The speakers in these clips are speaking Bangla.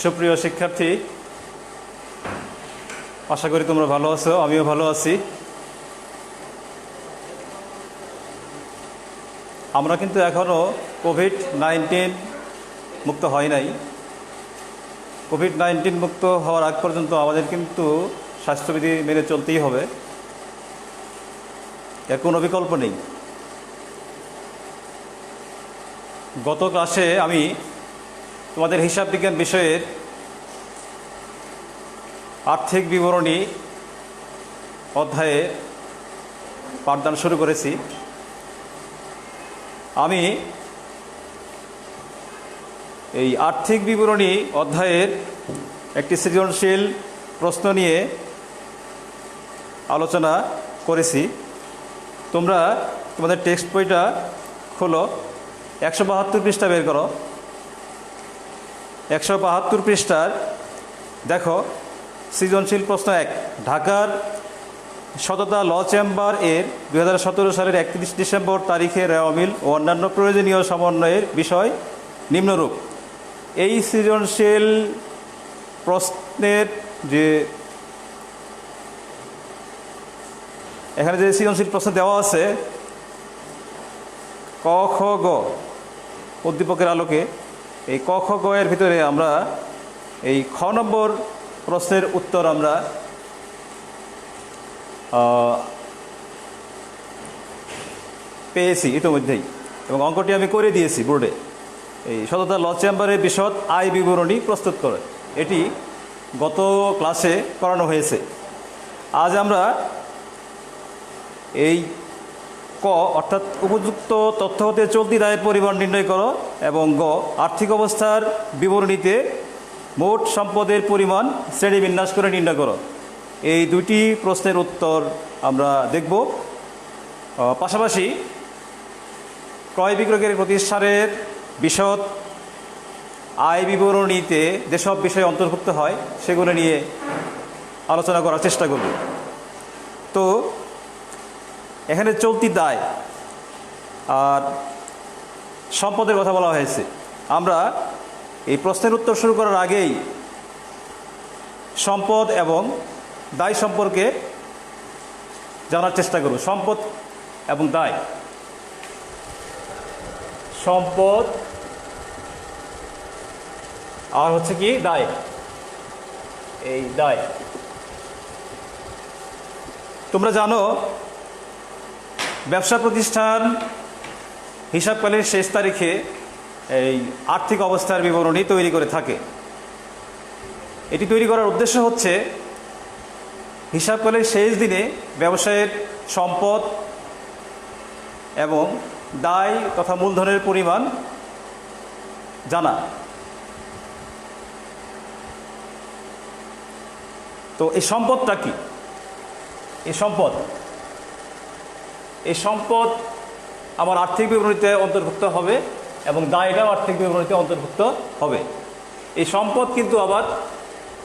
সুপ্রিয় শিক্ষার্থী, আশা করি তোমরা ভালো আছো, আমিও ভালো আছি। আমরা কিন্তু এখনও কোভিড-19 মুক্ত হয় নাই। কোভিড-19 মুক্ত হওয়ার আগ পর্যন্ত আমাদের কিন্তু স্বাস্থ্যবিধি মেনে চলতেই হবে, এর কোনো বিকল্প নেই। গত ক্লাসে আমি তোমাদের হিসাব বিজ্ঞান বিষয়ের আর্থিক বিবরণী অধ্যায়ে পাঠদান শুরু করেছি। আমি এই আর্থিক বিবরণী অধ্যায়ের একটি সৃজনশীল প্রশ্ন নিয়ে আলোচনা করেছি। তোমরা তোমাদের টেক্সট বইটা খোলো, 172 পৃষ্ঠা বের করো। 172 পৃষ্ঠার দেখো সৃজনশীল প্রশ্ন 1। ঢাকার সততা ল চেম্বার এর 2017 সালের 31 ডিসেম্বর তারিখে রেওয়া মিল ও অন্যান্য প্রয়োজনীয় সমন্বয়ের বিষয় নিম্নরূপ। এই সৃজনশীল প্রশ্নের যে এখানে যে সৃজনশীল প্রশ্ন দেওয়া আছে ক খ গ উদ্দীপকের আলোকে, এই ক খ গ এর ভিতরে আমরা এই খ নম্বর প্রশ্নের উত্তর আমরা পেয়েছি ইতিমধ্যেই, এবং অঙ্কটি আমি করে দিয়েছি বোর্ডে। এই সততা ল চেম্বারের বিশদ আয় বিবরণী প্রস্তুত করে, এটি গত ক্লাসে করানো হয়েছে। আজ আমরা এই ক অর্থাৎ উপযুক্ত তথ্য হতে চলতি দায়ের পরিমাণ নির্ণয় করো, এবং গ আর্থিক অবস্থার বিবরণীতে মোট সম্পদের পরিমাণ শ্রেণীবিন্যাস করে নির্ণয় করো, এই দুটি প্রশ্নের উত্তর আমরা দেখব। পাশাপাশি ক্রয় বিক্রয়ের প্রতিষ্ঠানের বিশদ আয় বিবরণীতে যেসব বিষয় অন্তর্ভুক্ত হয় সেগুলো নিয়ে আলোচনা করার চেষ্টা করব। তো এখানে চলতি দায় আর সম্পদের কথা বলা হয়েছে। আমরা এই প্রশ্নের উত্তর শুরু করার আগেই সম্পদ এবং দায় সম্পর্কে জানার চেষ্টা করব। সম্পদ এবং দায়, সম্পদ আর হচ্ছে কি দায়। এই দায় তোমরা জানো, ব্যবসা প্রতিষ্ঠান হিসাবকালের শেষ তারিখে এই আর্থিক অবস্থার বিবরণী তৈরি করে থাকে। এটি তৈরি করার উদ্দেশ্য হচ্ছে হিসাবকালের শেষ দিনে ব্যবসায়ের সম্পদ এবং দায় তথা মূলধনের পরিমাণ জানা। তো এই সম্পদটা কি? এই সম্পদ আমার আর্থিক বিবরণীতে অন্তর্ভুক্ত হবে এবং দায়টাও আর্থিক বিবরণীতে অন্তর্ভুক্ত হবে। এই সম্পদ কিন্তু আবার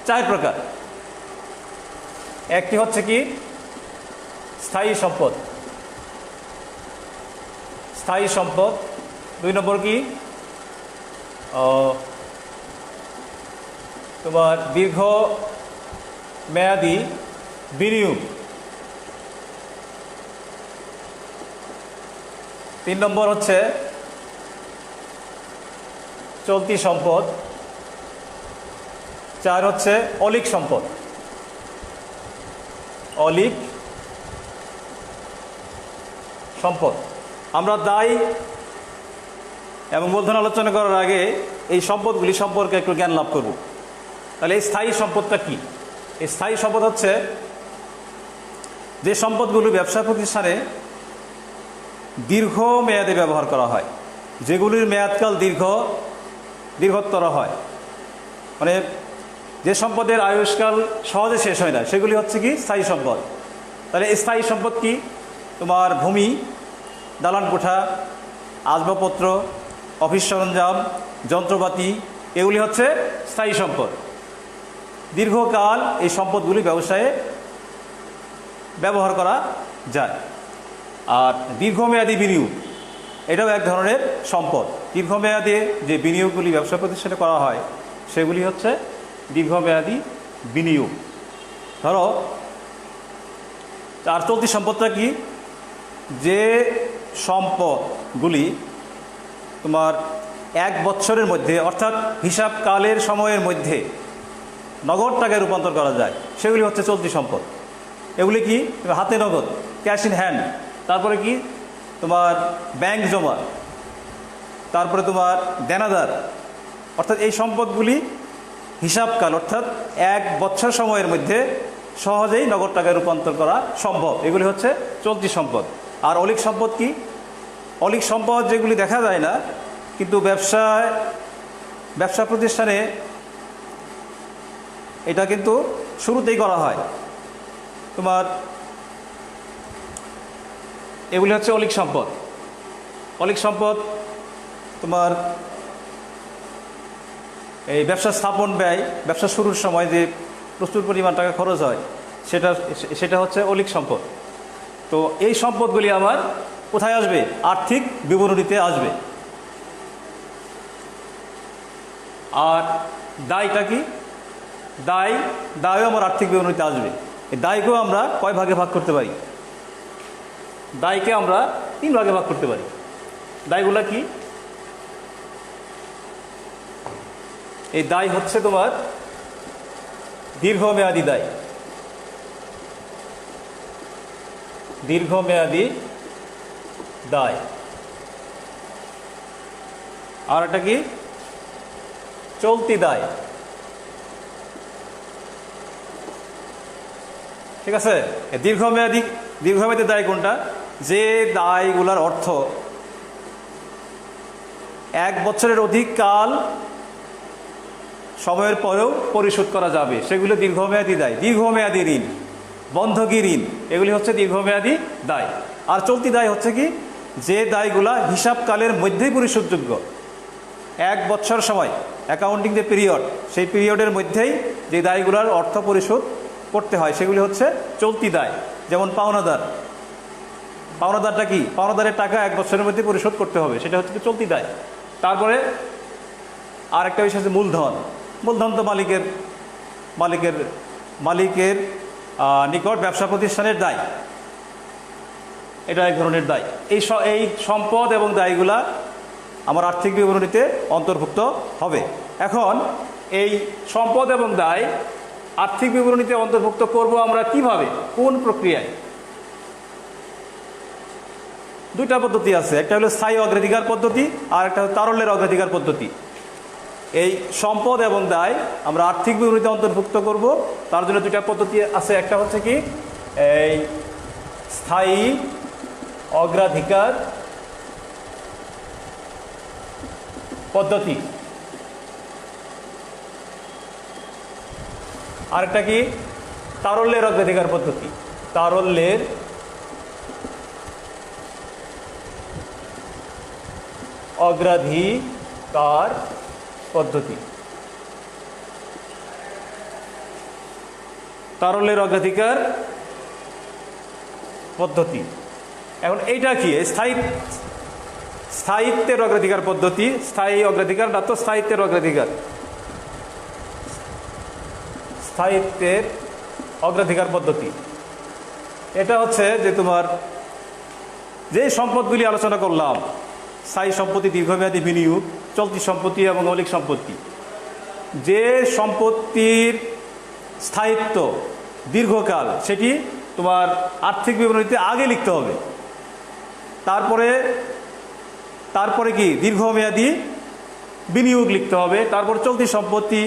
4 প্রকার। একটি হচ্ছে কি স্থায়ী সম্পদ, স্থায়ী সম্পদ। 2 নম্বর কি তোমার দীর্ঘ মেয়াদি বিনিয়োগ। 3 নম্বর হচ্ছে চলতি সম্পদ। 4 হচ্ছে অলিক সম্পদ। অলিক সম্পদ। আমরা দায় এবং মূলধন আলোচনা করার আগে এই সম্পদগুলি সম্পর্কে একটু জ্ঞান লাভ করব। তাহলে এই স্থায়ী সম্পদটা কি? এই স্থায়ী সম্পদ হচ্ছে যে সম্পদগুলো ব্যবসা প্রতিষ্ঠানে দীর্ঘ মেয়াদে ব্যবহার করা হয়, যেগুলির মেয়াদকাল দীর্ঘতর হয়, মানে যে সম্পদের আয়ুষ্কাল সহজে শেষ হয় না, সেগুলি হচ্ছে কি স্থায়ী সম্পদ। তাহলে এই স্থায়ী সম্পদ কি? তোমার ভূমি, দালান কোঠা, আসবাবপত্র, অফিস সরঞ্জাম, যন্ত্রপাতি, এগুলি হচ্ছে স্থায়ী সম্পদ। দীর্ঘকাল এই সম্পদগুলি ব্যবসায়ে ব্যবহার করা যায়। আর দীর্ঘমেয়াদী বিনিয়োগ, এটাও এক ধরনের সম্পদ। দীর্ঘমেয়াদে যে বিনিয়োগগুলি ব্যবসা প্রতিষ্ঠানে করা হয় সেগুলি হচ্ছে দীর্ঘমেয়াদী বিনিয়োগ। ধরো আর চলতি সম্পদটা কি, যে সম্পদগুলি তোমার 1 বছরের মধ্যে অর্থাৎ হিসাবকালের সময়ের মধ্যে নগদ টাকায় রূপান্তর করা যায় সেগুলি হচ্ছে চলতি সম্পদ। এগুলি কি, হাতে নগদ, ক্যাশ ইন হ্যান্ড, তারপরে কি তোমার ব্যাংক জমা, তারপরে তোমার দেনাদার, অর্থাৎ এই সম্পদগুলি হিসাবকাল অর্থাৎ 1 বছর সময়ের মধ্যে সহজেই নগদ টাকায় রূপান্তর করা সম্ভব, এগুলি হচ্ছে চলতি সম্পদ। আর অলিক সম্পদ কি, অলিক সম্পদ যেগুলি দেখা যায় না কিন্তু ব্যবসা প্রতিষ্ঠানে এটা কিন্তু শুরুতেই করা হয়, তোমার এগুলি হচ্ছে অলিক সম্পদ। অলিক সম্পদ তোমার এই ব্যবসা স্থাপন ব্যয়, ব্যবসা শুরুর সময় যে প্রচুর পরিমাণ টাকা খরচ হয় সেটা হচ্ছে অলিক সম্পদ। তো এই সম্পদগুলি আমার কোথায় আসবে, আর্থিক বিবরণীতে আসবে। আর দায়টা কি, দায়ও আমার আর্থিক বিবরণীতে আসবে। এই দায়কেও আমরা কয় ভাগে ভাগ করতে পারি, দায়কে আমরা 3 ভাগে ভাগ করতে পারি। দায়গুলা কি, এই দায় হচ্ছে তোমার দীর্ঘমেয়াদী দায়, দীর্ঘমেয়াদী দায়। আর এটা কি, চলতি দায়। ঠিক আছে, দীর্ঘমেয়াদী দায় কোনটা, যে দায়গুলার অর্থ 1 বছরের অধিক কাল সময়ের পরেও পরিশোধ করা যাবে, সেগুলো দীর্ঘমেয়াদী দায়। দীর্ঘমেয়াদী ঋণ, বন্ধকি ঋণ, এগুলি হচ্ছে দীর্ঘমেয়াদী দায়। আর চলতি দায় হচ্ছে কি, যে দায়গুলা হিসাবকালের মধ্যেই পরিশোধযোগ্য, 1 বছর সময় অ্যাকাউন্টিং যে পিরিয়ড, সেই পিরিয়ডের মধ্যেই যে দায়গুলার অর্থ পরিশোধ করতে হয় সেগুলি হচ্ছে চলতি দায়। যেমন পাওনাদারটা কি, পাওনাদারের টাকা 1 বছরের মধ্যে পরিশোধ করতে হবে, সেটা হচ্ছে চলতি দায়। তারপরে আরেকটা বিষয় হচ্ছে মূলধন। মূলধন তো মালিকের নিকট ব্যবসা প্রতিষ্ঠানের দায়, এটা এক ধরনের দায়। এই সম্পদ এবং দায়গুলা আমার আর্থিক বিবরণীতে অন্তর্ভুক্ত হবে। এখন এই সম্পদ এবং দায় আর্থিক বিবরণীতে অন্তর্ভুক্ত করব আমরা কিভাবে, কোন প্রক্রিয়ায়? 2টা পদ্ধতি আছে, একটা হলো স্থায়ী অগ্রাধিকার পদ্ধতি আর একটা হলো তারল্যের অগ্রাধিকার পদ্ধতি। এই সম্পদ এবং দায় আমরা আর্থিক বিবরণীতে অন্তর্ভুক্ত করব, তার জন্য 2টা পদ্ধতি আছে। একটা হচ্ছে কি, এই স্থায়ী অগ্রাধিকার পদ্ধতি, আরেকটা কি তারল্যের অগ্রাধিকার পদ্ধতি। তারল্যের অগ্রাধিকার পদ্ধতি, তারল্যের অগ্রাধিকার পদ্ধতি। এখন এইটা কি, স্থায়িত্বের অগ্রাধিকার পদ্ধতি। স্থায়ী অগ্রাধিকার না তো স্থায়িত্বের অগ্রাধিকার, স্থায়িত্বের অগ্রাধিকার পদ্ধতি। এটা হচ্ছে যে তোমার যে সম্পদগুলি আলোচনা করলাম, স্থায়ী সম্পত্তি, দীর্ঘমেয়াদী বিনিয়োগ, চলতি সম্পত্তি এবং মৌলিক সম্পত্তি, যে সম্পত্তির স্থায়িত্ব দীর্ঘকাল সেটি তোমার আর্থিক বিবরণীতে আগে লিখতে হবে। তারপরে কি দীর্ঘমেয়াদী বিনিয়োগ লিখতে হবে, তারপর চলতি সম্পত্তি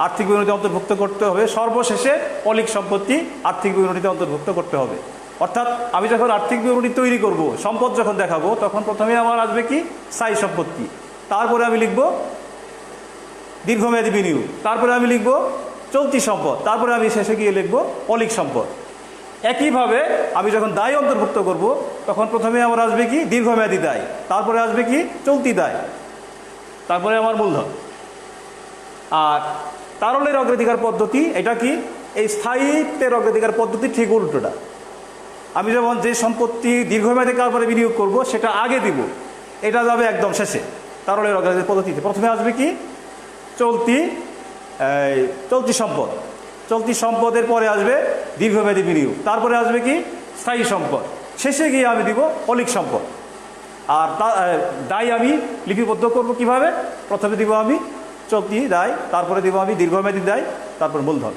আর্থিক বিবরণীতে অন্তর্ভুক্ত করতে হবে, সর্বশেষে মৌলিক সম্পত্তি আর্থিক বিবরণীতে অন্তর্ভুক্ত করতে হবে। অর্থাৎ আমি যখন আর্থিক বিবরণী তৈরি করব, সম্পদ যখন দেখাবো, তখন প্রথমে আমার আসবে কি স্থায়ী সম্পত্তি, তারপরে আমি লিখব দীর্ঘমেয়াদী বিনিয়োগ, তারপরে আমি লিখব চলতি সম্পদ, তারপরে আমি শেষে গিয়ে লিখব মৌলিক সম্পদ। একইভাবে আমি যখন দায় অন্তর্ভুক্ত করব, তখন প্রথমে আমার আসবে কি দীর্ঘমেয়াদী দায়, তারপরে আসবে কি চলতি দায়, তারপরে আমার মূলধন। আর তারল্যের অগ্রাধিকার পদ্ধতি, এটা কি এই স্থায়িত্বের অগ্রাধিকার পদ্ধতি ঠিক উল্টোটা। আমি যেমন যে সম্পত্তি দীর্ঘমেয়াদী কারবারে বিনিয়োগ করব সেটা আগে দিব, এটা যাবে একদম শেষে। তারল্যের অগ্রাধিকার পদ্ধতিতে প্রথমে আসবে কি চলতি চলতি সম্পদ, চলতি সম্পদের পরে আসবে দীর্ঘমেয়াদী বিনিয়োগ, তারপরে আসবে কি স্থায়ী সম্পদ, শেষে গিয়ে আমি দিব অলিক সম্পদ। আর দায় আমি লিপিবদ্ধ করব কিভাবে? প্রথমে দিব আমি চলতি দায়, তারপরে দিব আমি দীর্ঘমেয়াদী দায়, তারপর মূলধন।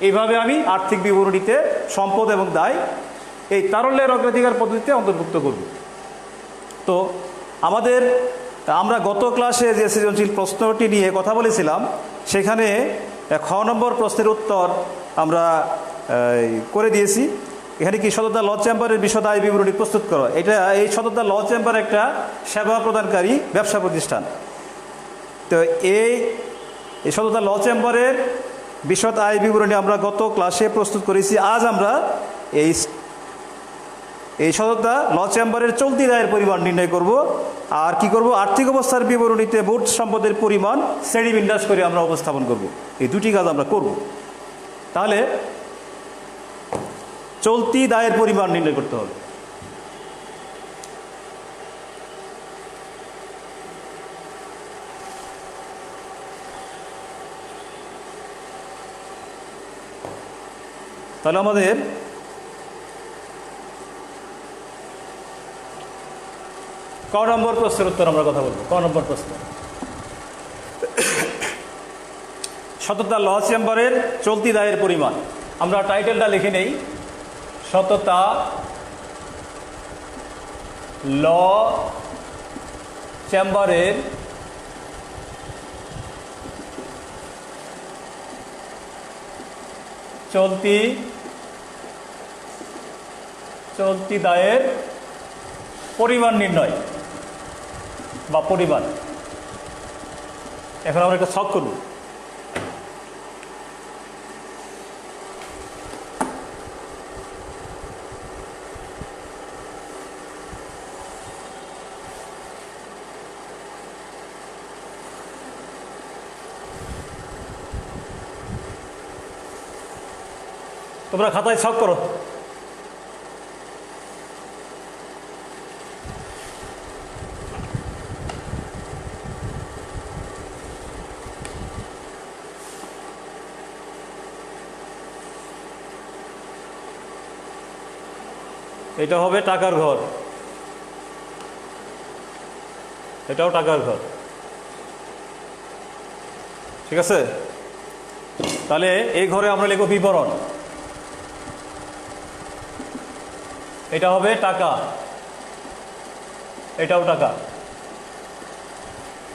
এইভাবে আমি আর্থিক বিবরণীতে সম্পদ এবং দায় এই তারল্যের অগ্রাধিকার পদ্ধতিতে অন্তর্ভুক্ত করব। তো আমরা গত ক্লাসে যে সৃজনশীল প্রশ্নটি নিয়ে কথা বলেছিলাম, সেখানে খ নম্বর প্রশ্নের উত্তর আমরা করে দিয়েছি। এখানে কি সততা ল চেম্বারের বিশদ আয় বিবরণী প্রস্তুত করো। এই সততা ল চেম্বার একটা সেবা প্রদানকারী ব্যবসা প্রতিষ্ঠান। তো এই সততা ল চেম্বারের বিশদ আয় বিবরণী আমরা গত ক্লাসে প্রস্তুত করেছি। আজ আমরা এই সততা ল চেম্বারের চলতি দায়ের পরিমাণ নির্ণয় করব। আর কি করব? আর্থিক অবস্থার বিবরণীতে মোট সম্পদের পরিমাণ শ্রেণীবিন্যাস করে আমরা উপস্থাপন করব। এই দুটি কাজ আমরা করব। তাহলে চলতি দায়ের পরিমাণ নির্ণয় করতে হবে। তাহলে আমাদের ক নম্বর প্রশ্নের উত্তর আমরা কথা বলবো। ক নম্বর প্রশ্ন, সততা ল চেম্বারের চলতি দায়ের পরিমাণ। আমরা টাইটেলটা লিখে নেই, সততা ল চেম্বারের চলতি দায়ের পরিমাণ নির্ণয় বা পরিমাণ। এখন আমরা একটা ছক করব। তোমরা খাতায় ছক করো। এটা হবে টাকার ঘর, এটাও টাকার ঘর, ঠিক আছে? তাহলে এই ঘরে আমরা লিখব বিবরণ। এটা হবে টাকা, এটাও টাকা।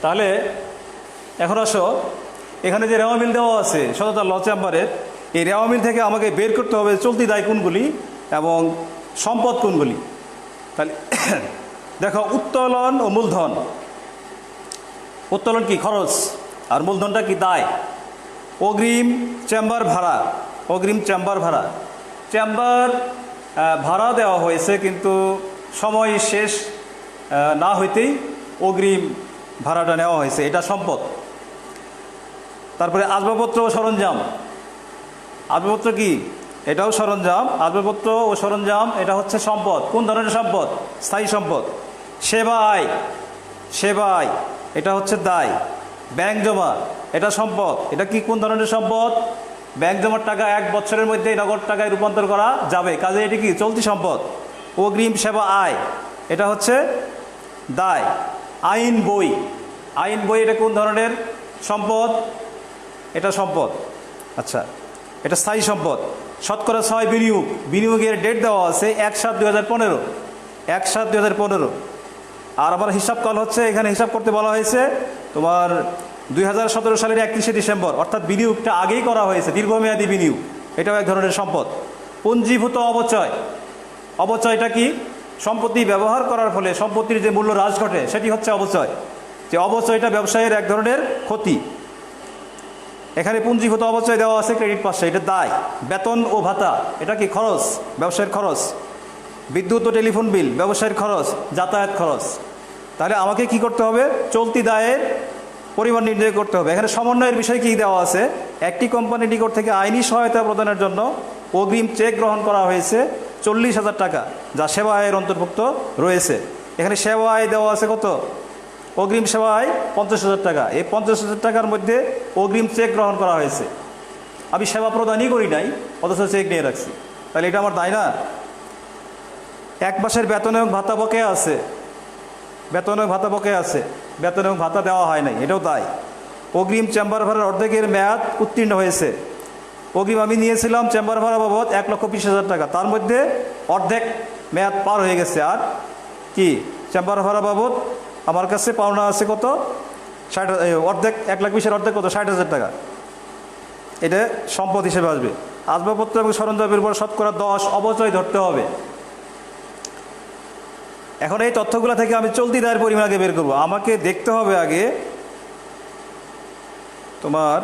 তাহলে এখন আসো, এখানে যে রেওয়া মিল দেওয়া আছে সততা ল চেম্বারের, এই রেওয়া মিল থেকে আমাকে বের করতে হবে চলতি দায় কোনগুলি এবং সম্পদ কোনগুলি। তাহলে দেখো, উত্তোলন ও মূলধন। উত্তোলন কি? খরচ। আর মূলধনটা কি? দায়। অগ্রিম চেম্বার ভাড়া, অগ্রিম চেম্বার ভাড়া। চেম্বার ভাড়া দেওয়া হয়েছে, কিন্তু সময় শেষ না হইতেই অগ্রিম ভাড়াটা নেওয়া হয়েছে, এটা সম্পদ। তারপরে আসবাবপত্র ও সরঞ্জাম। আসবাবপত্র কি? এটাও সরঞ্জাম। আসবাবপত্র ও সরঞ্জাম এটা হচ্ছে সম্পদ। কোন ধরনের সম্পদ? স্থায়ী সম্পদ। সেবা আয়, সেবা আয় এটা হচ্ছে দায়। ব্যাংক জমা এটা সম্পদ। এটা কি? কোন ধরনের সম্পদ? ব্যাংক জমার টাকা 1 বছরের মধ্যে নগদ টাকায় রূপান্তর করা যাবে, কাজে এটি কি? চলতি সম্পদ। অগ্রিম সেবা আয় এটা হচ্ছে দায়। আইন বই, আইন বই এটা কোন ধরনের সম্পদ? এটা সম্পদ। আচ্ছা, এটা স্থায়ী সম্পদ। শতকরা 6 বিনিয়োগ, বিনিয়োগের ডেট দেওয়া আছে 1/7/2015, 1/7/2015। আর আমার হিসাব কল হচ্ছে, এখানে হিসাব করতে বলা হয়েছে তোমার 2017 সালের 31শে ডিসেম্বর, অর্থাৎ বিনিয়োগটা আগেই করা হয়েছে, দীর্ঘমেয়াদী বিনিয়োগ। এটাও এক ধরনের সম্পদ। পুঞ্জীভূত অবচয়, অবচয়টা কি? সম্পত্তি ব্যবহার করার ফলে সম্পত্তির যে মূল্য হ্রাস ঘটে সেটি হচ্ছে অবচয়। যে অবচয়টা ব্যবসায়ের এক ধরনের ক্ষতি। এখানে পুঞ্জীভূত অবচয় দেওয়া আছে ক্রেডিট পাশে, এটা দায়। বেতন ও ভাতা এটা কি? খরচ, ব্যবসায়ের খরচ। বিদ্যুৎ ও টেলিফোন বিল ব্যবসায়ের খরচ, যাতায়াত খরচ। তাহলে আমাকে কি করতে হবে? চলতি দায়ের পরিমাণ নির্ণয় করতে হবে। এখানে সমন্বয়ের বিষয় কি দেওয়া আছে? একটি কোম্পানির নিকট থেকে আইনি সহায়তা প্রদানের জন্য অগ্রিম চেক গ্রহণ করা হয়েছে 40,000 টাকা, যা সেবা আয়ের অন্তর্ভুক্ত রয়েছে। এখানে সেবা আয় দেওয়া আছে কত? অগ্রিম সেবায় 50,000 টাকা। এই 50,000 টাকার মধ্যে অগ্রিম চেক গ্রহণ করা হয়েছে। আমি সেবা প্রদানই করি নাই, অথচ চেক নিয়ে রাখছি। তাহলে এটা আমার দায় না? 1 মাসের বেতন এবং ভাতা বকেয়া আছে, বেতন এবং ভাতা বকেয়া আছে, বেতন এবং ভাতা দেওয়া হয় নাই, এটাও দায়। অগ্রিম চেম্বার ভাড়ার অর্ধেকের মেয়াদ উত্তীর্ণ হয়েছে। অগ্রিম আমি নিয়েছিলাম চেম্বার ভাড়া বাবদ 1,20,000 টাকা, তার মধ্যে অর্ধেক মেয়াদ পার হয়ে গেছে। আর কি চেম্বার ভাড়া বাবদ আমার কাছে পাওনা আছে কত? 60, অর্ধেক 1,20,000 অর্ধেক কত? 60,000 টাকা। এটা সম্পদ হিসেবে আসবে। আসবাবপত্র এবং সরঞ্জামের উপর শতকরা 10 অবচয় ধরতে হবে। এখন এই তথ্যগুলো থেকে আমি চলতি দায়ের পরিমাণ আগে বের করবো। আমাকে দেখতে হবে আগে তোমার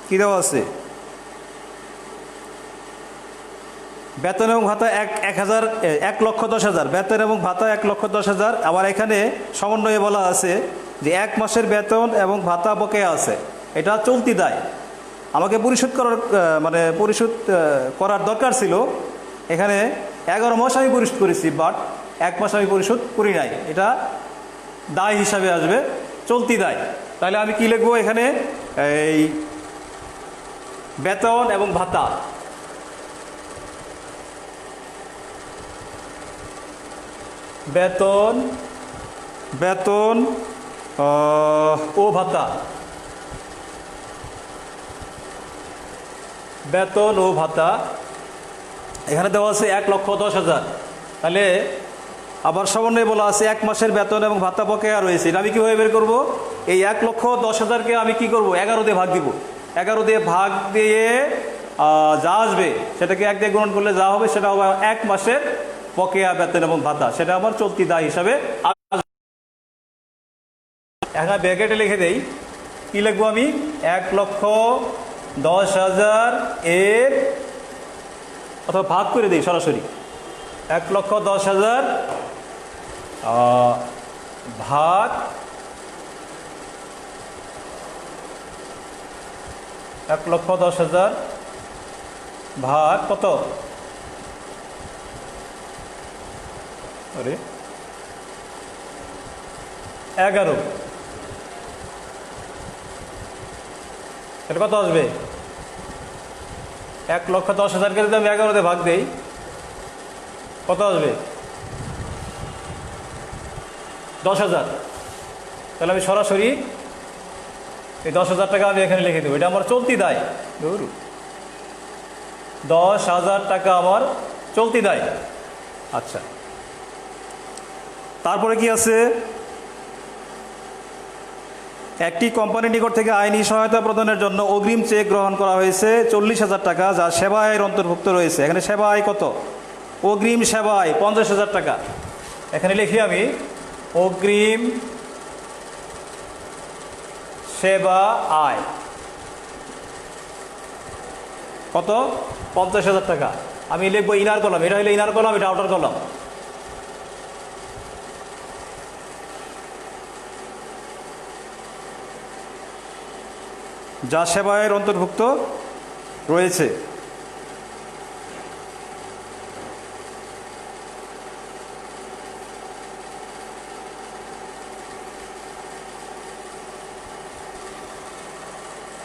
কী দেওয়া আছে, বেতন এবং ভাতা 1,10,000, বেতন এবং ভাতা 1,10,000। আবার এখানে সমন্বয়ে বলা আছে যে 1 মাসের বেতন এবং ভাতা বকেয়া আছে, এটা চলতি দায়। আমাকে পরিশোধ করার দরকার ছিল। এখানে 11 মাস আমি পরিশোধ করেছি, বাট 1 মাস আমি পরিশোধ করি নাই, এটা দায় হিসাবে আসবে, চলতি দায়। তাহলে আমি কি লিখবো এখানে? এই বেতন এবং ভাতা, বেতন ও ভাতা, বেতন ও ভাতা এখানে দেওয়া আছে 1,10,000। তাহলে আবার সমন্বয়ে বলা আছে 1 মাসের বেতন এবং ভাতা বকেয়া রয়েছে। এটা আমি কীভাবে বের করবো? এই 1,10,000কে আমি কি করব? 11 দিয়ে ভাগ দিব। 11 দিয়ে ভাগ দিয়ে যা আসবে সেটাকে 1 দিয়ে গুণন করলে যা হবে সেটা হবে 1 মাসের বকেয়া বেতন এবং ভাতা, সেটা আমার চলতি দায় হিসাবে। এখানে ব্র্যাকেটে লিখে দেই, কি লিখবো আমি? 1,10,000 এর, অথবা ভাগ করে দিই সরাসরি, 1,10,000 ভাগ 1,10,000 ভাগ কত? আরে 11, এটা কত আসবে? 1,10,000কে যদি আমি 11 দিয়ে ভাগ দেই কত আসবে? 10,000। তাহলে আমি সরাসরি এই 10,000 টাকা আমি এখানে লিখে দেবো, এটা আমার চলতি দায়। 10,000 টাকা আমার চলতি দায়। আচ্ছা, তারপরে কি আছে? একটি কোম্পানির নিকট থেকে আইনি সহায়তা প্রদানের জন্য অগ্রিম চেক গ্রহণ করা হয়েছে 40,000 টাকা, যা সেবা আয়ের অন্তর্ভুক্ত রয়েছে। এখানে সেবা আয় কত? অগ্রিম সেবা আয় 50,000 টাকা। এখানে লিখি আমি অগ্রিম সেবা আয় কত? 50,000 টাকা। আমি লিখবো ইনার কলাম, এটা হলো ইনার কলাম, এটা আউটার কলাম। যা সেবায়ের অন্তর্ভুক্ত রয়েছে।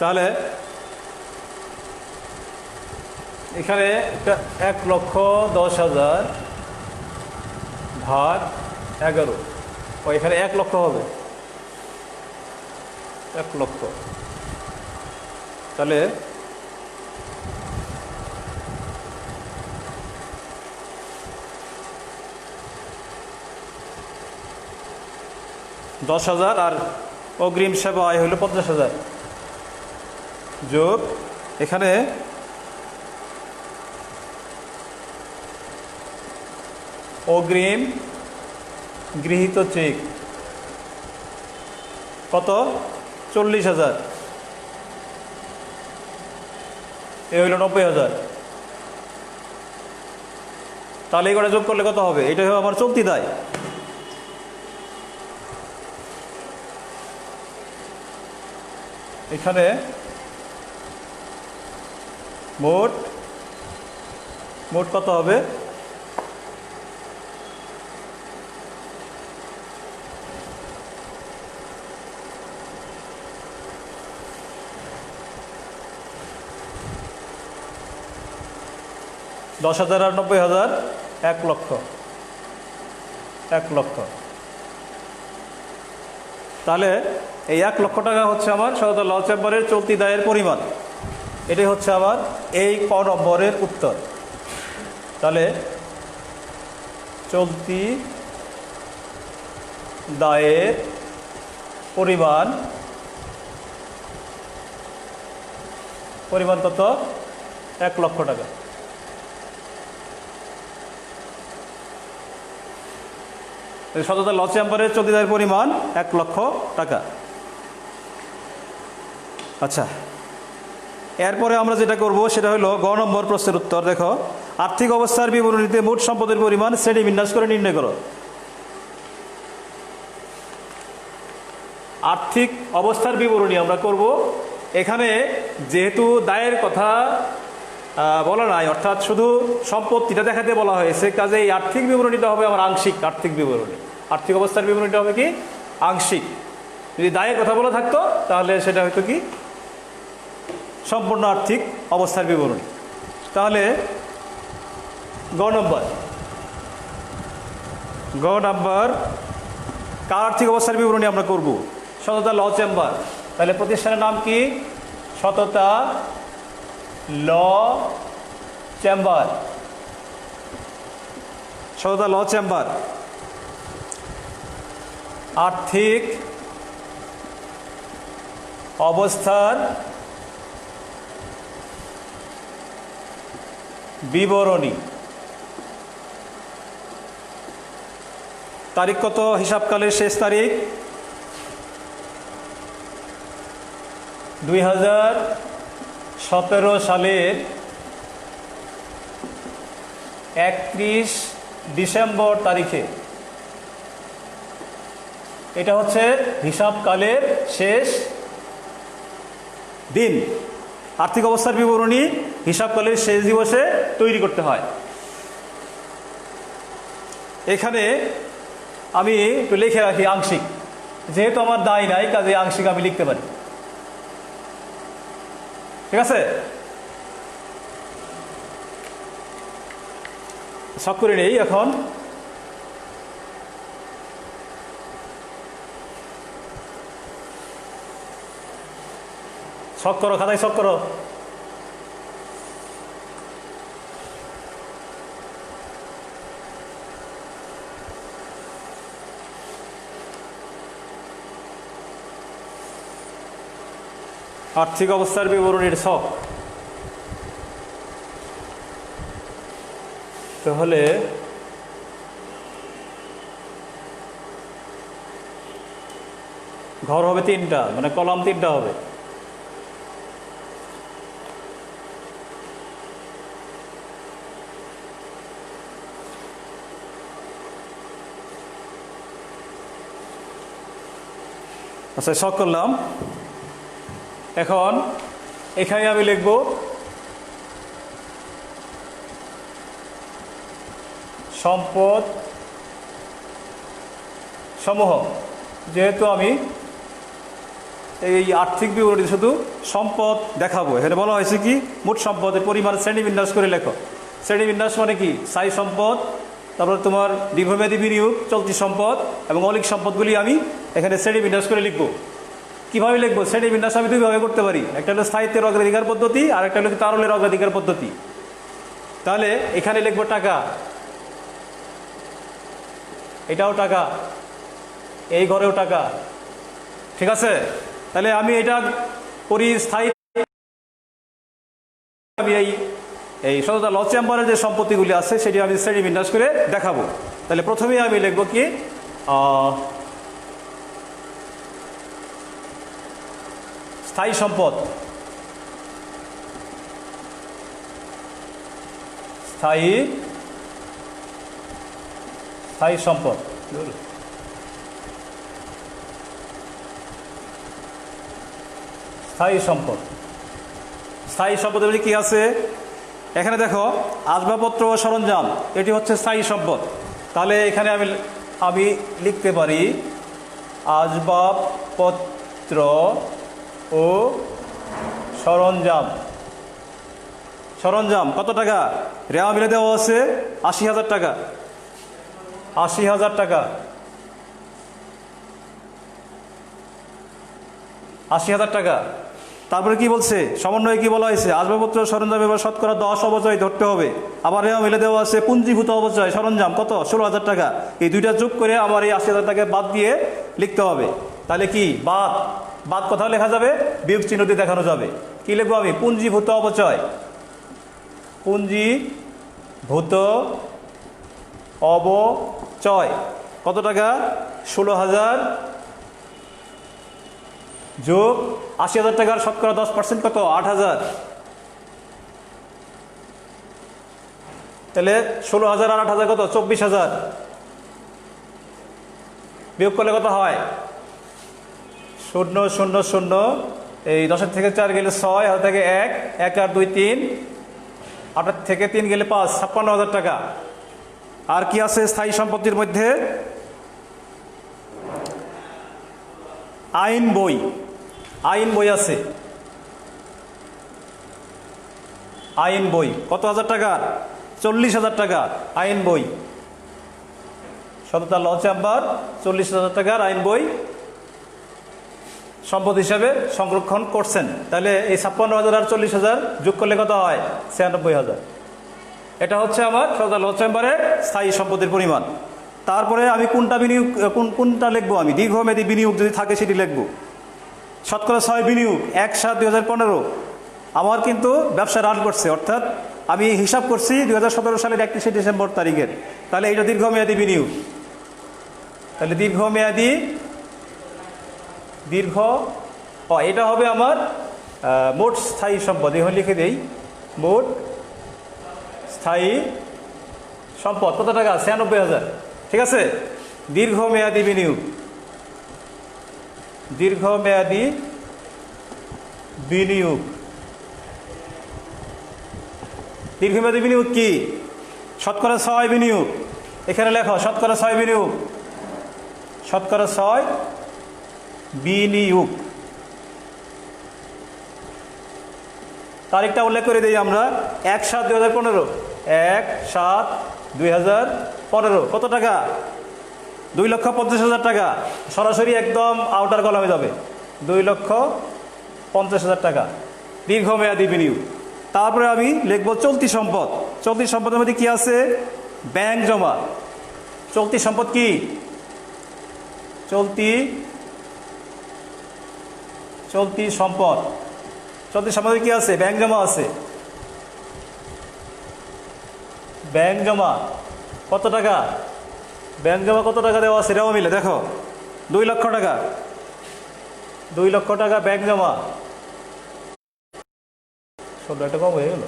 তাহলে এখানে 1,10,000 ভাগ 11, ও এখানে 1 লক্ষ হবে, 1 লক্ষ। তাহলে $10,000 আর অগ্রিম সেবা আয় হলো 50,000 যোগ এখানে অগ্রিম গৃহীত চেক কত? 40,000, এ হইল 90,000। তাহলে এই কটা যোগ করলে কত হবে? এটাই হবে আমার চলতি দায়। এখানে মোট কত হবে? 10,000 আর 90,000 1 লক্ষ। 1 লক্ষ। তাহলে এই 1 লক্ষ টাকা হচ্ছে আমার সততা ল চেম্বারের চলতি দায়ের পরিমাণ। এটাই হচ্ছে আমার এই ক নম্বরের উত্তর। তাহলে চলতি দায়ের পরিমাণ কত? 1 লক্ষ টাকা। সততা ল চেম্বারের চলতি দায়ের পরিমাণ 1 লক্ষ টাকা। আচ্ছা, এরপরে আমরা যেটা করব সেটা হলো গ নম্বর প্রশ্নের উত্তর। দেখো, আর্থিক অবস্থার বিবরণীতে মোট সম্পদের পরিমাণ শ্রেণী বিন্যাস করে নির্ণয় করো। আর্থিক অবস্থার বিবরণী আমরা করব। এখানে যেহেতু দায়ের কথা বলা নাই, অর্থাৎ শুধু সম্পত্তিটা দেখাতে বলা হয়েছে, কাজে এই আর্থিক বিবরণীটা হবে আমার আংশিক আর্থিক বিবরণী। আর্থিক অবস্থার বিবরণীটা হবে কি? আংশিক। যদি দায়ের কথা বলা থাকতো তাহলে সেটা হয়তো কি সম্পূর্ণ আর্থিক অবস্থার বিবরণী। তাহলে গ নম্বর কার আর্থিক অবস্থার বিবরণী আমরা করব? সততা ল চেম্বার। তাহলে প্রতিষ্ঠানের নাম কি? সততা ল চেম্বার। সততা ল চেম্বার। আর্থিক অবস্থার বিবরণী। তারিখ কত? হিসাবকালের শেষ তারিখ 2017 সালের 31 ডিসেম্বর তারিখে। এটা হচ্ছে হিসাবকালের শেষ দিন। আর্থিক অবস্থার বিবরণী হিসাবকালের শেষ দিবসে তৈরি করতে হয়। এখানে আমি একটু লিখে রাখি আংশিক, যেহেতু আমার দায় নাই কাজে আংশিক আমি লিখতে পারি। ঠিক আছে, সব করে নেই। এখন ছক করো, খাতায় ছক করো। আর্থিক অবস্থার বিবরণীর ছক। তাহলে ঘর হবে 3টা, মানে কলাম 3টা হবে। আচ্ছা, ছক করলাম। এখন এখানে আমি লিখব সম্পদ সমূহ। যেহেতু আমি এই আর্থিক বিবরণী শুধু সম্পদ দেখাবো, এখানে বলা হয়েছে কি মোট সম্পদের পরিমাণ শ্রেণীবিন্যাস করে লেখো। শ্রেণীবিন্যাস মানে কি? স্থায়ী সম্পদ, তারপরে তোমার দীর্ঘমেয়াদী বিনিয়োগ, চলতি সম্পদ এবং মৌলিক সম্পদগুলি আমি এখানে শ্রেণীবিন্যাস করে লিখবো। কীভাবে লিখবো? শ্রেণীবিন্যাস আমি দুইভাবে করতে পারি। একটা হলো স্থায়িত্বের অগ্রাধিকার পদ্ধতি, আর একটা হলো তারলের অগ্রাধিকার পদ্ধতি। তাহলে এখানে লিখবো টাকা, এটাও টাকা, এই ঘরেও টাকা। ঠিক আছে, তাহলে আমি এটা করি স্থায়ী। আমি এই সততা ল চেম্বারের যে সম্পত্তিগুলি আছে সেটি আমি শ্রেণীবিন্যাস করে দেখাবো। তাহলে প্রথমেই আমি লিখবো কি স্থায়ী সম্পদ। স্থায়ী সম্পদ। স্থায়ী সম্পদ। স্থায়ী সম্পদের মধ্যে কি আছে? এখানে দেখো আসবাবপত্র ও সরঞ্জাম, এটি হচ্ছে স্থায়ী সম্পদ। তাহলে এখানে আমি লিখতে পারি আসবাবপত্র ও সরঞ্জাম। সরঞ্জাম কত টাকা? রেওয়া মিলে দেওয়া আছে ৮০,০০০ টাকা, ৮০,০০০ টাকা, ৮০,০০০ টাকা। তারপরে কি বলছে, সমন্বয়ে কি বলা হয়েছে, আসবাবপত্র সরঞ্জাম এবার শতকরা 10 অপচয় ধরতে হবে। আবার রেওয়া মিলে দেওয়া আছে পুঞ্জীভূত অপচয় সরঞ্জাম কত, ১৬,০০০ টাকা। এই দুইটা যোগ করে আমার এই ৮০,০০০ টাকা বাদ দিয়ে লিখতে হবে। তাহলে কি বাদ, বাদ কোথাও লেখা যাবে, বিয়োগ চিহ্ন দিয়ে দেখানো যাবে। কি লিখবো আমি, পুঞ্জীভূত অপচয়, পুঞ্জীভূত অবচয় কত টাকা, ১৬,০০০ যোগ ৮০,০০০ টাকার শতকরা 10% কত, ৮,০০০। তাহলে ১৬,০০০ আর ৮,০০০ কত, ২৪,০০০। বিয়োগ করলে কত হয়, ০ ০ ০, এই ১০ থেকে ৪ গেলে ৬, হাতে থেকে ১, ১ আর ২ ৩, ৮ থেকে ৩ গেলে ৫, ৫৬,০০০ টাকা। আর কি আছে স্থায়ী সম্পত্তির মধ্যে, আইন বই, আইন বই আছে, আইন বই কত হাজার টাকা, ৪০,০০০ টাকা আইন বই। সততা ল চেম্বার ৪০,০০০ টাকার আইন বই সম্পদ হিসাবে সংরক্ষণ করছেন। তাহলে এই ৫৬,০০০ আর ৪০,০০০ যোগ করলে কত হয়, ৯৬,০০০। এটা হচ্ছে আমার সততা ল চেম্বারের স্থায়ী সম্পদের পরিমাণ। তারপরে আমি কোনটা বিনিয়োগ, কোনটা লিখবো, আমি দীর্ঘমেয়াদী বিনিয়োগ যদি থাকে সেটি লিখবো। শতকরা ৬ বিনিয়োগ ১/৭/২০১৫ আমার কিন্তু ব্যবসা রান করছে, অর্থাৎ আমি হিসাব করছি ২০১৭ সালের ৩১ ডিসেম্বর তারিখের। তাহলে এটা দীর্ঘমেয়াদী বিনিয়োগ। তাহলে দীর্ঘমেয়াদী, এটা হবে আমার মোট স্থায়ী সম্পদ। এখন লিখে দেই, মোট স্থায়ী সম্পদ কত টাকা, ৯৬,০০০। ঠিক আছে, দীর্ঘমেয়াদী বিনিয়োগ, দীর্ঘমেয়াদী বিনিয়োগ, দীর্ঘমেয়াদী বিনিয়োগ কি, শতকরা ৬ বিনিয়োগ। এখানে লেখো শতকরা ৬ বিনিয়োগ, শতকরা ৬ বিনিয়োগ। তারিখটা উল্লেখ করে দিই আমরা, ১/৭/২০১৫, ১/৭/২০১৫ কত টাকা, ২,৫০,০০০ টাকা। সরাসরি একদম আউটার কলামে যাবে, ২,৫০,০০০ টাকা দীর্ঘমেয়াদী বিনিয়োগ। তারপরে আমি লিখব চলতি সম্পদ। চলতি সম্পদের মধ্যে কি আছে, ব্যাংক জমা। চলতি সম্পদ কি, চলতি সম্পদ, চলতি সম্পদে কি আছে, ব্যাংক জমা আছে। ব্যাংক জমা কত টাকা, ব্যাংক জমা কত টাকা দেওয়া আছে, রেওয়া মিলে দেখো ২,০০,০০০ টাকা, ২,০০,০০০ টাকা ব্যাংক জমা। শব্দ একটা কম হয়ে গেল,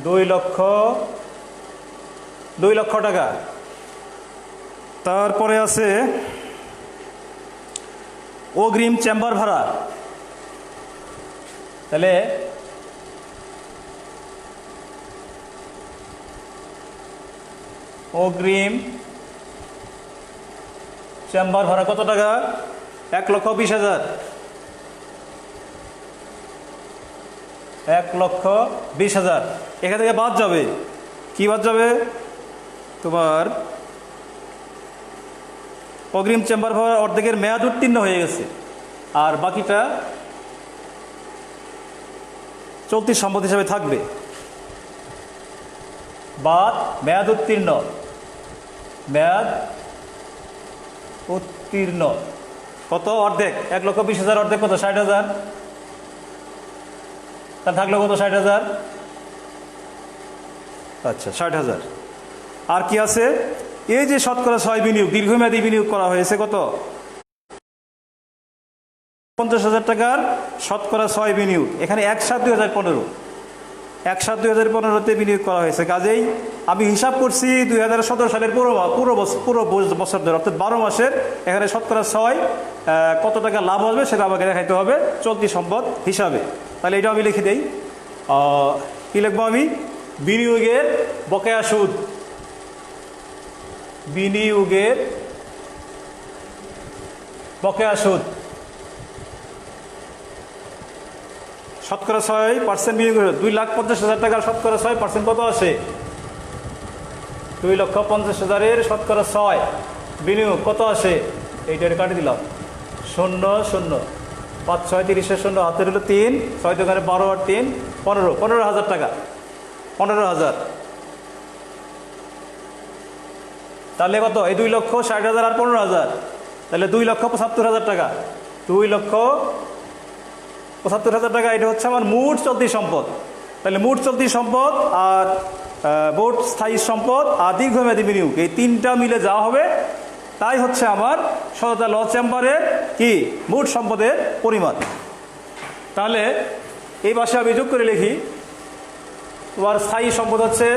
২,০০,০০০ টাকা। তারপরে আছে অগ্রিম চেম্বার ভাড়া। তাহলে অগ্রিম চেম্বার ভাড়া কত টাকা, ১,২০,০০০, ১,২০,০০০। এখান থেকে বাদ যাবে, কি বাদ যাবে, তোমার অগ্রিম চেম্বার ভাড়া অর্ধেকের মেয়াদ উত্তীর্ণ হয়ে গেছে, আর বাকিটা চলতি সম্পদ হিসাবে থাকবে। বাদ মেয়াদ উত্তীর্ণ, মেয়াদ উত্তীর্ণ কত, অর্ধেক, ১,২০,০০০ অর্ধেক কত, ৬০,০০০। তা থাকলো কত, ৬০,০০০। আচ্ছা, ৬০,০০০। আর কি আছে, এই যে শতকরা ৬ বিনিয়োগ, দীর্ঘমেয়াদী বিনিয়োগ করা হয়েছে কত, ৫০,০০০ টাকার শতকরা ৬ বিনিয়োগ। এখানে ১/৭/২০১৫, ১/৭/২০১৫তে বিনিয়োগ করা হয়েছে। কাজেই আমি হিসাব করছি ২০১৭ সালের পুরো বছর ধরে, অর্থাৎ ১২ মাসের। এখানে শতকরা ৬ কত টাকা লাভ আসবে সেটা আমাকে দেখাইতে হবে চলতি সম্পদ হিসাবে। তাহলে এটা আমি লিখে দেই, কী লিখবো আমি, বিনিয়োগের বকেয়া সুদ, বিনিয়োগের বকেয়া সুদ শতকরা 6% বিনিয়োগ করে 2,50,000 টাকার শতকরা 6% কত আসে? 2,50,000-এর শতকরা 6 বিনিয়োগ কত আসে? এইটা কাটি দিলাম 0 0 5 6 30 0 হাতের হলো 3 6 দোকানে 12 আর 3 15,000 টাকা 15,000। তাহলে কত? এই 2,60,000 আর 15,000, তাহলে 2,75,000 টাকা। 2,75,000 টাকা এটা হচ্ছে আমার মোট চলতি সম্পদ। তাহলে মোট চলতি সম্পদ আর মোট স্থায়ী সম্পদ আর দীর্ঘমেয়াদী বিনিয়োগ, এই তিনটা মিলে যা হবে তাই হচ্ছে আমার সততা ল চেম্বারের কি মোট সম্পদের পরিমাণ। তাহলে এই পাশে আমি যোগ করে লিখি, তোমার স্থায়ী সম্পদ হচ্ছে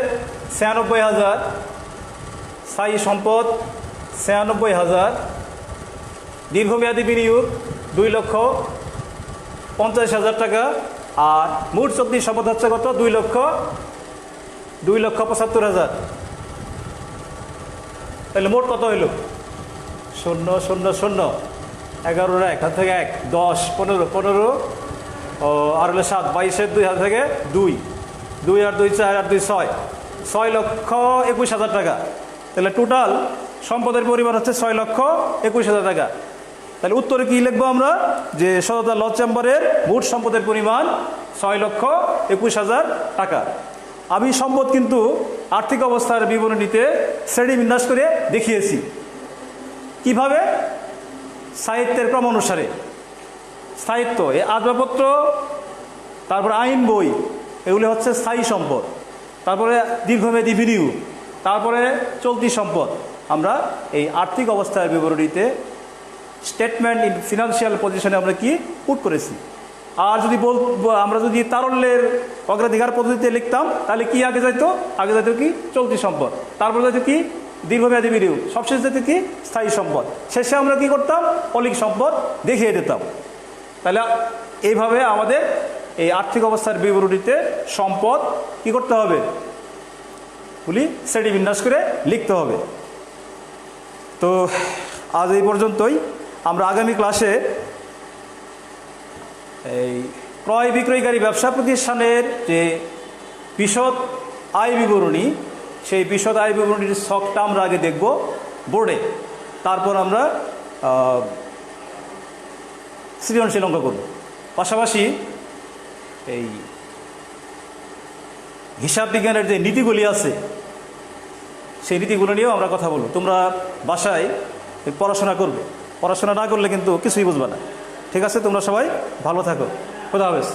96,000, স্থায়ী সম্পদ 96,000, দীর্ঘমেয়াদী বিনিয়োগ 2,50,000 টাকা, আর মোট চলতি সম্পদ হচ্ছে কত? 2,75,000। তাহলে মোট কত হইল? 0 0 0 11 এখান থেকে 1 10 15 15 আর হলো 7 22-এর 2 হাত থেকে 2 2 আর 2 4 আর 2 6 6,21,000 টাকা। তাহলে টোটাল সম্পদের পরিমাণ হচ্ছে 6,21,000 টাকা। তাহলে উত্তরে কি লিখবো আমরা? যে সততা ল চেম্বারের মোট সম্পদের পরিমাণ 6,21,000 টাকা। আমি সম্পদ কিন্তু আর্থিক অবস্থার বিবরণীতে শ্রেণীবিন্যাস করে দেখিয়েছি। কিভাবে? সাহিত্যের ক্রম অনুসারে। সাহিত্য, এই আসবাবপত্র, তারপরে আইন বই, এগুলি হচ্ছে স্থায়ী সম্পদ। তারপরে দীর্ঘমেয়াদী বিনিয়োগ, তারপরে চলতি সম্পদ। আমরা এই আর্থিক অবস্থার বিবরণীতে স্টেটমেন্ট ইন ফিনান্সিয়াল পজিশনে আমরা কি পুট করেছি। আর যদি আমরা যদি তারল্যের অগ্রাধিকার পদ্ধতিতে লিখতাম তাহলে কি আগে যাইতো? আগে যাইতো কি? চলতি সম্পদ, তারপরে যাইতো কি? দীর্ঘমেয়াদী বিনিয়োগ, সবশেষে যাইতো কি? স্থায়ী সম্পদ। শেষে আমরা কি করতাম? মৌলিক সম্পদ দেখিয়ে দিতাম। তাহলে এইভাবে আমাদের এই আর্থিক অবস্থার বিবরণীতে সম্পদ কি করতে হবে? বলি শ্রেণীবিন্যাস করে লিখতে হবে। তো আজ এই পর্যন্তই। আমরা আগামী ক্লাসে এই ক্রয় বিক্রয়কারী ব্যবসা প্রতিষ্ঠানের যে বিশদ আয় বিবরণী, সেই বিশদ আয় বিবরণীর ছকটা আমরা আগে দেখব বোর্ডে, তারপর আমরা সৃজনশীল অঙ্ক করব। পাশাপাশি এই হিসাব বিজ্ঞানের যে নীতিগুলি আছে সেই নীতিগুলো নিয়েও আমরা কথা বলব। তোমরা বাসায় পড়াশোনা করবে, পড়াশোনা না করলে কিন্তু কিছুই বুঝবে না। ঠিক আছে? তোমরা সবাই ভালো থাকো। খোদা হাফেজ।